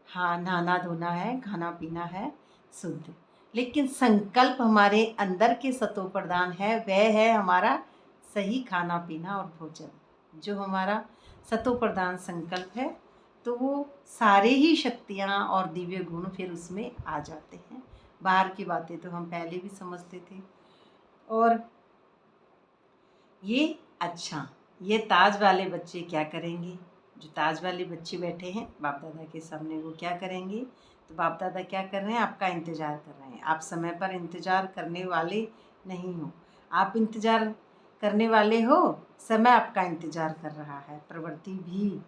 हाँ नहाना धोना है, खाना पीना है शुद्ध, लेकिन संकल्प हमारे अंदर के सतो प्रधान है, वह है हमारा सही खाना पीना और भोजन। जो हमारा सतो प्रधान संकल्प है तो वो सारे ही शक्तियाँ और दिव्य गुण फिर उसमें आ जाते हैं। बाहर की बातें तो हम पहले भी समझते थे। और ये अच्छा, ये ताज वाले बच्चे क्या करेंगे, जो ताज वाले बच्चे बैठे हैं बाप दादा के सामने, वो क्या करेंगे। तो बाप दादा क्या कर रहे हैं, आपका इंतज़ार कर रहे हैं। आप समय पर इंतज़ार करने वाले नहीं हो, आप इंतज़ार करने वाले हो, समय आपका इंतज़ार कर रहा है। प्रवृत्ति भी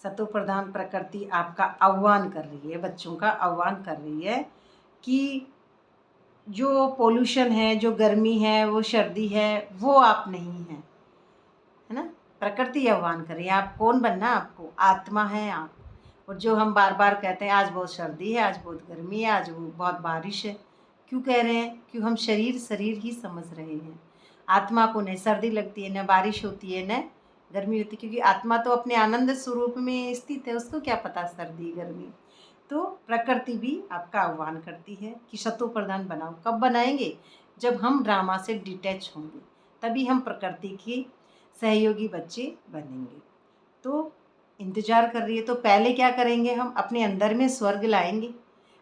सतो प्रधान प्रकृति आपका आह्वान कर रही है, बच्चों का आह्वान कर रही है कि जो पोल्यूशन है, जो गर्मी है, वो सर्दी है, वो आप नहीं हैं, है ना। प्रकृति आह्वान कर रही है, आप कौन बनना, आपको आत्मा है आप। और जो हम बार बार कहते हैं आज बहुत सर्दी है, आज बहुत गर्मी है, आज वो बहुत बारिश है, क्यों कह रहे हैं, क्यों हम शरीर ही समझ रहे हैं। आत्मा को न सर्दी लगती है, न बारिश होती है, न गर्मी होती है, क्योंकि आत्मा तो अपने आनंद स्वरूप में स्थित है, उसको क्या पता सर्दी गर्मी। तो प्रकृति भी आपका आह्वान करती है कि सतो प्रधान बनाओ। कब बनाएंगे, जब हम ड्रामा से डिटैच होंगे, तभी हम प्रकृति के सहयोगी बच्चे बनेंगे। तो इंतजार कर रही है। तो पहले क्या करेंगे, हम अपने अंदर में स्वर्ग लाएंगे।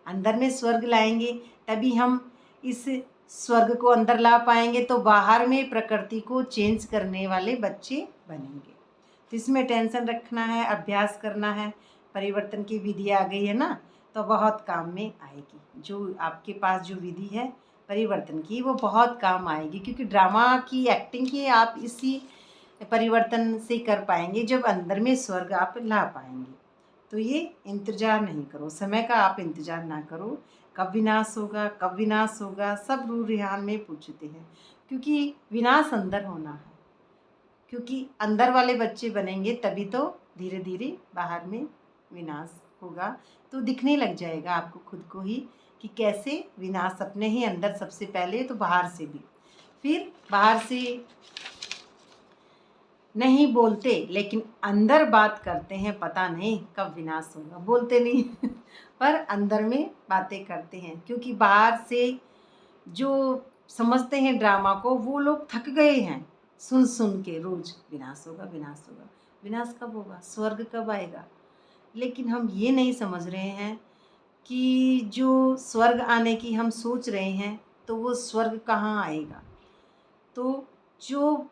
अंदर में स्वर्ग लाएंगे तभी हम इस स्वर्ग को अंदर ला पाएंगे, तो बाहर में प्रकृति को चेंज करने वाले बच्चे बनेंगे। तो इसमें टेंशन रखना है, अभ्यास करना है। परिवर्तन की विधि आ गई है ना, तो बहुत काम में आएगी। जो आपके पास जो विधि है परिवर्तन की, वो बहुत काम आएगी, क्योंकि ड्रामा की एक्टिंग की आप इसी परिवर्तन से कर पाएंगे जब अंदर में स्वर्ग आप ला पाएंगे। तो ये इंतज़ार नहीं करो, समय का आप इंतज़ार ना करो। कब विनाश होगा, कब विनाश होगा, सब रूह रिहान में पूछते हैं, क्योंकि विनाश अंदर होना है। क्योंकि अंदर वाले बच्चे बनेंगे तभी तो धीरे धीरे बाहर में विनाश होगा। तो दिखने लग जाएगा आपको खुद को ही कि कैसे विनाश अपने ही अंदर सबसे पहले, तो बाहर से भी। फिर बाहर से नहीं बोलते लेकिन अंदर बात करते हैं, पता नहीं कब विनाश होगा। बोलते नहीं पर अंदर में बातें करते हैं, क्योंकि बाहर से जो समझते हैं ड्रामा को, वो लोग थक गए हैं सुन सुन के रोज विनाश होगा, विनाश होगा। विनाश कब होगा, स्वर्ग कब आएगा? लेकिन हम ये नहीं समझ रहे हैं कि जो स्वर्ग आने की हम सोच रहे हैं, तो वो स्वर्ग कहाँ आएगा। तो जो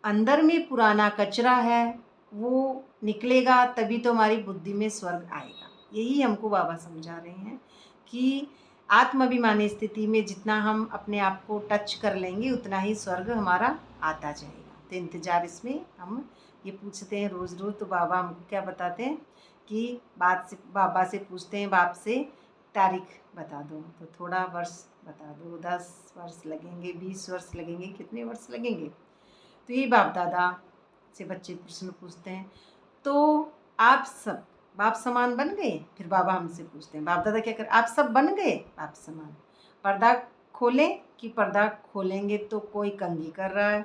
अंदर में पुराना कचरा है वो निकलेगा, तभी तो हमारी बुद्धि में स्वर्ग आएगा। यही हमको बाबा समझा रहे हैं कि आत्माभिमानी स्थिति में जितना हम अपने आप को टच कर लेंगे, उतना ही स्वर्ग हमारा आता जाएगा। तो इंतज़ार इसमें हम ये पूछते हैं रोज़ रोज़, तो बाबा हमको क्या बताते हैं कि बाबा से पूछते हैं, बाप से तारीख बता दो, तो थोड़ा वर्ष बता दो। 10 वर्ष लगेंगे, 20 वर्ष लगेंगे, कितने वर्ष लगेंगे? तो ये बाप दादा से बच्चे प्रश्न पूछते हैं। तो आप सब बाप समान बन गए? फिर बाबा हमसे पूछते हैं, बाप दादा क्या कर, आप सब बन गए बाप समान? पर्दा खोलें कि पर्दा खोलेंगे तो कोई कंघी कर रहा है,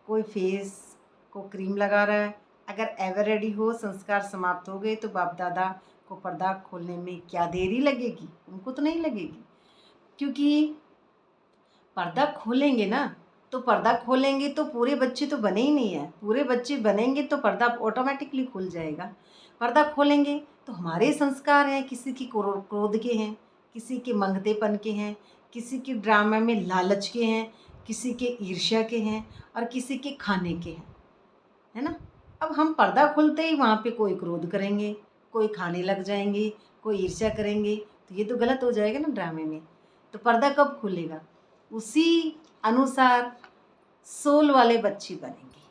कोई फेस को क्रीम लगा रहा है। अगर एवर रेडी हो, संस्कार समाप्त हो गए, तो बाप दादा को पर्दा खोलने में क्या देरी लगेगी? उनको तो नहीं लगेगी, क्योंकि पर्दा खोलेंगे ना, तो पर्दा खोलेंगे तो पूरे बच्चे तो बने ही नहीं है। पूरे बच्चे बनेंगे तो पर्दा ऑटोमेटिकली खुल जाएगा। पर्दा खोलेंगे तो हमारे संस्कार हैं, किसी की क्रोध के हैं, किसी के मंगतेपन के हैं, किसी के ड्रामा में लालच के हैं, किसी के ईर्ष्या के हैं, और किसी के खाने के हैं, है ना। अब हम पर्दा खुलते ही वहाँ पे कोई क्रोध करेंगे, कोई खाने लग जाएंगे, कोई ईर्ष्या करेंगे, तो ये तो गलत हो जाएगा ना ड्रामे में। तो पर्दा कब खुलेगा? उसी अनुसार सोल वाले बच्चे बनेंगे।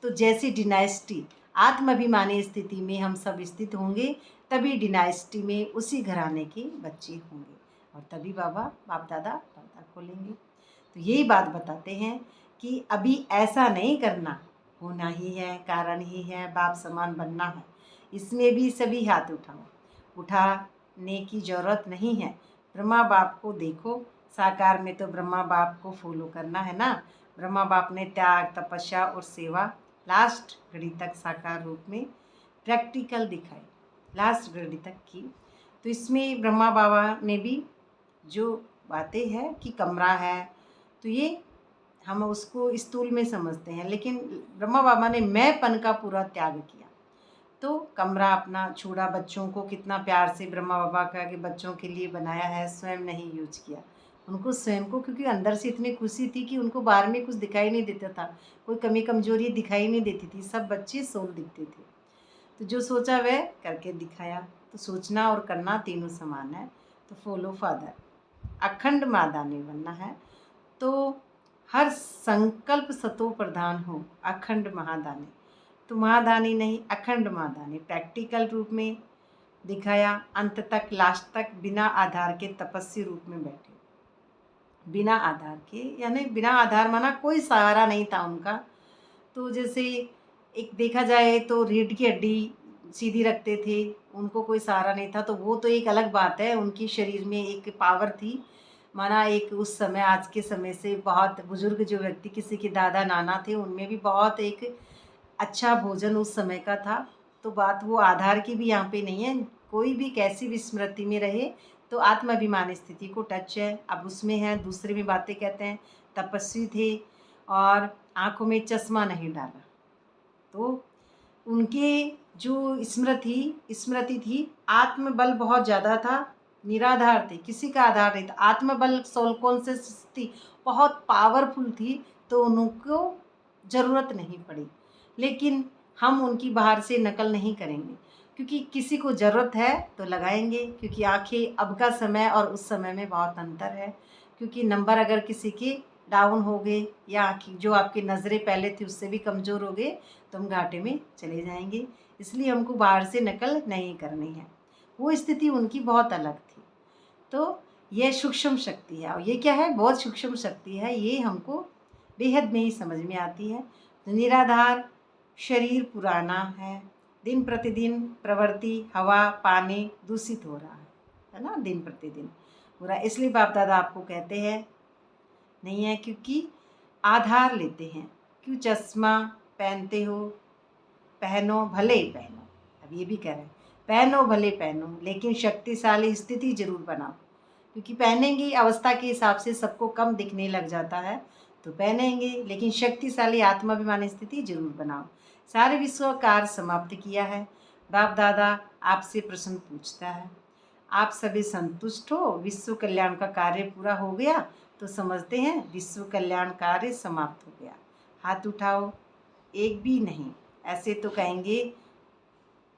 तो जैसी डिनाइस्टी आत्माभिमानी स्थिति में हम सब स्थित होंगे, तभी डिनाइस्टी में उसी घराने के बच्चे होंगे, और तभी बाबा बाप दादा पर्दा खोलेंगे। तो यही बात बताते हैं कि अभी ऐसा नहीं करना, होना ही है, कारण ही है, बाप समान बनना है। इसमें भी सभी हाथ उठाने की ज़रूरत नहीं है। ब्रह्मा बाप को देखो, साकार में तो ब्रह्मा बाप को फॉलो करना है ना। ब्रह्मा बाप ने त्याग, तपस्या और सेवा लास्ट घड़ी तक साकार रूप में प्रैक्टिकल दिखाई, लास्ट घड़ी तक की। तो इसमें ब्रह्मा बाबा ने भी जो बातें हैं कि कमरा है, तो ये हम उसको स्थूल में समझते हैं, लेकिन ब्रह्मा बाबा ने मैंपन का पूरा त्याग किया। तो कमरा अपना छोड़ा, बच्चों को कितना प्यार से ब्रह्मा बाबा का कि बच्चों के लिए बनाया है, स्वयं नहीं यूज किया। उनको स्वयं को, क्योंकि अंदर से इतनी खुशी थी कि उनको बाहर में कुछ दिखाई नहीं देता था, कोई कमी कमजोरी दिखाई नहीं देती थी, सब बच्चे सोल दिखते थे। तो जो सोचा वह करके दिखाया। तो सोचना और करना तीनों समान है। तो फॉलो फादर, अखंड मादानी बनना है। तो हर संकल्प सतो प्रधान हो, अखंड महादानी। तो महादानी नहीं, अखंड महादानी प्रैक्टिकल रूप में दिखाया। अंत तक, लास्ट तक बिना आधार के तपस्वी रूप में बैठे। बिना आधार के यानी बिना आधार माना कोई सहारा नहीं था उनका। तो जैसे एक देखा जाए तो रीढ़ की हड्डी सीधी रखते थे, उनको कोई सहारा नहीं था, तो वो तो एक अलग बात है। उनकी शरीर में एक पावर थी, माना एक उस समय, आज के समय से बहुत बुजुर्ग जो व्यक्ति, किसी के दादा नाना थे, उनमें भी बहुत एक अच्छा भोजन उस समय का था। तो बात वो आधार की भी यहाँ पे नहीं है। कोई भी कैसी भी स्मृति में रहे तो आत्माभिमान स्थिति को टच है, अब उसमें है। दूसरे में बातें कहते हैं, तपस्वी थे और आँखों में चश्मा नहीं डाला। तो उनके जो स्मृति थी, आत्मबल बहुत ज़्यादा था, निराधार थे, किसी का आधार नहीं था। आत्मबल सोल कॉन्शियस थी, बहुत पावरफुल थी, तो उनको ज़रूरत नहीं पड़ी। लेकिन हम उनकी बाहर से नकल नहीं करेंगे, क्योंकि किसी को ज़रूरत है तो लगाएंगे, क्योंकि आंखें अब का समय और उस समय में बहुत अंतर है। क्योंकि नंबर अगर किसी के डाउन हो गए या आँखें जो आपकी नज़रें पहले थी उससे भी कमज़ोर हो गए तो हम घाटे में चले जाएंगे। इसलिए हमको बाहर से नकल नहीं करनी है। वो स्थिति उनकी बहुत अलग थी। तो यह सूक्ष्म शक्ति है, और ये क्या है, बहुत सूक्ष्म शक्ति है। ये हमको बेहद में ही समझ में आती है। तो निराधार शरीर पुराना है, दिन प्रतिदिन प्रवृत्ति हवा पानी दूषित हो रहा है ना, दिन प्रतिदिन पूरा। इसलिए बाप दादा आपको कहते हैं नहीं है, क्योंकि आधार लेते हैं। क्यों चश्मा पहनते हो, पहनो भले ही पहनो। अब ये भी कह रहे हैं पहनो भले पहनो, लेकिन शक्तिशाली स्थिति जरूर बनाओ। क्योंकि पहनेंगे अवस्था के हिसाब से सबको कम दिखने लग जाता है, तो पहनेंगे, लेकिन शक्तिशाली आत्माभिमानी स्थिति जरूर बनाओ। सारे विश्व का कार्य समाप्त किया है। बाप दादा आपसे प्रश्न पूछता है, आप सभी संतुष्ट हो, विश्व कल्याण का कार्य पूरा हो गया? तो समझते हैं विश्व कल्याण कार्य समाप्त हो गया। हाथ उठाओ, एक भी नहीं। ऐसे तो कहेंगे,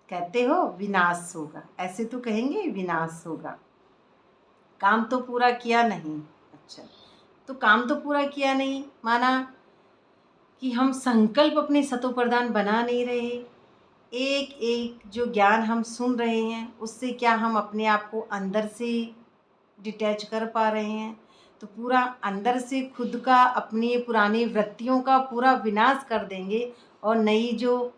कहते हो विनाश होगा, ऐसे तो कहेंगे विनाश होगा। काम तो पूरा किया नहीं। अच्छा, तो काम तो पूरा किया नहीं माना कि हम संकल्प अपने सतोप्रधान बना नहीं रहे। एक एक जो ज्ञान हम सुन रहे हैं उससे क्या हम अपने आप को अंदर से डिटैच कर पा रहे हैं? तो पूरा अंदर से खुद का, अपनी पुरानी वृत्तियों का पूरा विनाश कर देंगे, और नई जो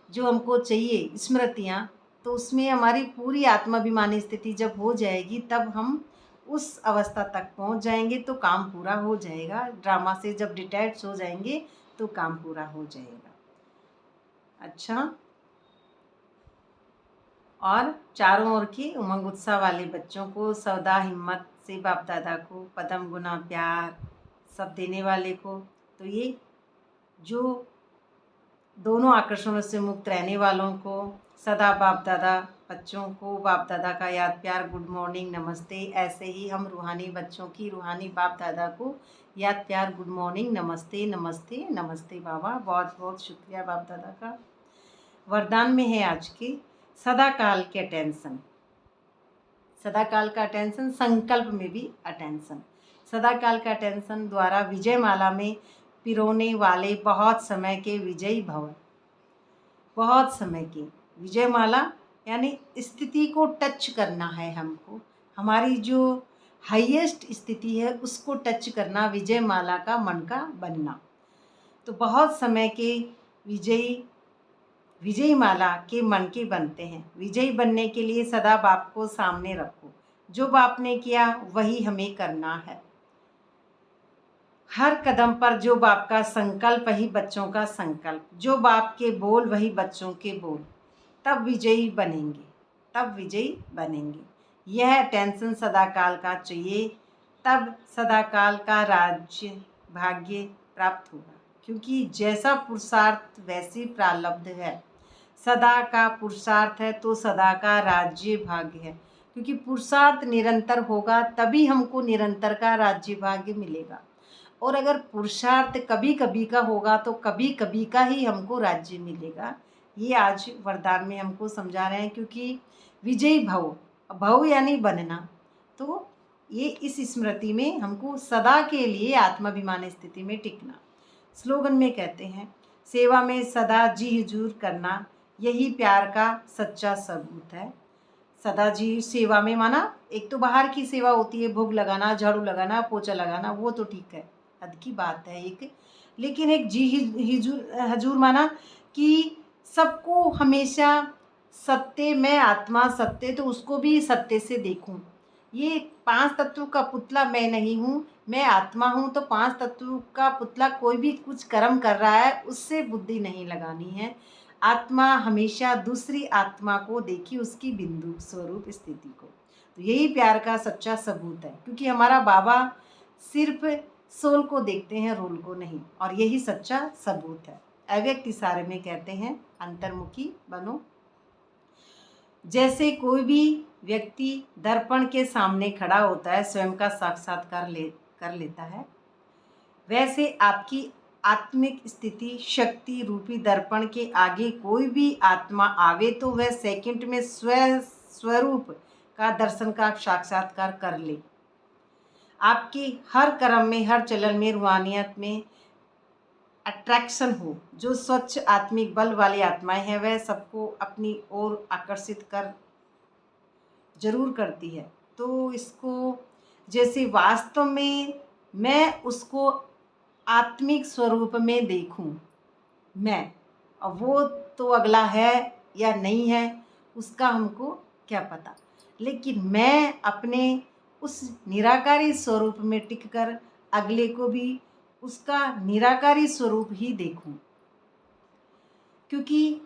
जो हमको चाहिए स्मृतियाँ, तो उसमें हमारी पूरी आत्माभिमानी स्थिति जब हो जाएगी तब हम उस अवस्था तक पहुंच जाएंगे, तो काम पूरा हो जाएगा। ड्रामा से जब डिटैच हो जाएंगे तो काम पूरा हो जाएगा। अच्छा, और चारों ओर की उमंग उत्साह वाले बच्चों को, सौदा हिम्मत से बाप दादा को पदम गुना प्यार सब देने वाले को, तो ये जो दोनों आकर्षणों से मुक्त रहने वालों को, सदा बाप दादा बच्चों को बाप दादा का याद प्यार गुड मॉर्निंग नमस्ते। ऐसे ही हम रूहानी बच्चों की रूहानी बाप दादा को याद प्यार गुड मॉर्निंग नमस्ते नमस्ते नमस्ते। बाबा बहुत बहुत शुक्रिया बाप दादा का। वरदान में है आज की सदा काल के अटेंशन। सदा काल का अटेंशन, संकल्प में भी अटेंशन। सदा काल का अटेंशन द्वारा विजय माला में पिरोने वाले बहुत समय के विजयी भव। बहुत समय की विजय माला यानी स्थिति को टच करना है हमको, हमारी जो हाईएस्ट स्थिति है उसको टच करना, विजय माला का मन का बनना। तो बहुत समय के विजयी माला के मन के बनते हैं। विजयी बनने के लिए सदा बाप को सामने रखो। जो बाप ने किया वही हमें करना है। हर कदम पर जो बाप का संकल्प वही बच्चों का संकल्प, जो बाप के बोल वही बच्चों के बोल। तब विजयी बनेंगे, तब विजयी बनेंगे। यह टेंशन सदा काल का चाहिए, तब सदा काल का राज्य भाग्य प्राप्त होगा। क्योंकि जैसा पुरुषार्थ वैसी प्रारब्ध है। सदा का पुरुषार्थ है तो सदा का राज्य भाग्य है। क्योंकि पुरुषार्थ निरंतर होगा तभी हमको निरंतर का राज्य भाग्य मिलेगा। और अगर पुरुषार्थ कभी कभी का होगा तो कभी कभी का ही हमको राज्य मिलेगा। ये आज वरदान में हमको समझा रहे हैं। क्योंकि विजयी भव, भव यानी बनना, तो ये इस स्मृति में हमको सदा के लिए आत्माभिमान स्थिति में टिकना। स्लोगन में कहते हैं सेवा में सदा जी हुजूर करना, यही प्यार का सच्चा सबूत है। सदा जी सेवा में माना एक तो बाहर की सेवा होती है, भोग लगाना, झाड़ू लगाना, पोछा लगाना, वो तो ठीक है, हद की बात है एक। लेकिन एक जी हजूर माना कि सबको हमेशा सत्य, मैं आत्मा सत्य, तो उसको भी सत्य से देखूं। ये पांच तत्व का पुतला मैं नहीं हूँ, मैं आत्मा हूँ। तो पांच तत्व का पुतला कोई भी कुछ कर्म कर रहा है उससे बुद्धि नहीं लगानी है। आत्मा हमेशा दूसरी आत्मा को देखी, उसकी बिंदु स्वरूप स्थिति को। तो यही प्यार का सच्चा सबूत है। क्योंकि हमारा बाबा सिर्फ सोल को देखते हैं, रोल को नहीं, और यही सच्चा सबूत है। अव्यक्त इशारे में कहते हैं अंतर्मुखी बनो। जैसे कोई भी व्यक्ति दर्पण के सामने खड़ा होता है, स्वयं का साक्षात्कार कर लेता है, वैसे आपकी आत्मिक स्थिति शक्ति रूपी दर्पण के आगे कोई भी आत्मा आवे तो वह सेकंड में स्वरूप का दर्शन का साक्षात्कार कर ले। आपके हर कर्म में, हर चलन में, रूहानियत में अट्रैक्शन हो। जो स्वच्छ आत्मिक बल वाली आत्माएं हैं वह सबको अपनी ओर आकर्षित कर जरूर करती है। तो इसको जैसे वास्तव में मैं उसको आत्मिक स्वरूप में देखूं, मैं, अब वो तो अगला है या नहीं है उसका हमको क्या पता, लेकिन मैं अपने उस निराकारी स्वरूप में टिककर अगले को भी उसका निराकारी स्वरूप ही देखूं। क्योंकि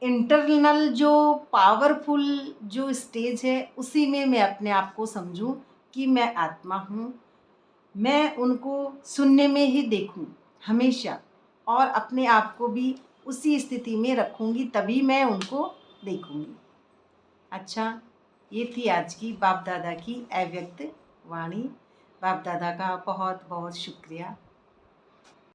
इंटरनल जो पावरफुल जो स्टेज है उसी में मैं अपने आप को समझूं कि मैं आत्मा हूँ। मैं उनको सुनने में ही देखूं हमेशा, और अपने आप को भी उसी स्थिति में रखूंगी, तभी मैं उनको देखूंगी। अच्छा, ये थी आज की बाप दादा की अव्यक्त वाणी। बाप दादा का बहुत बहुत शुक्रिया।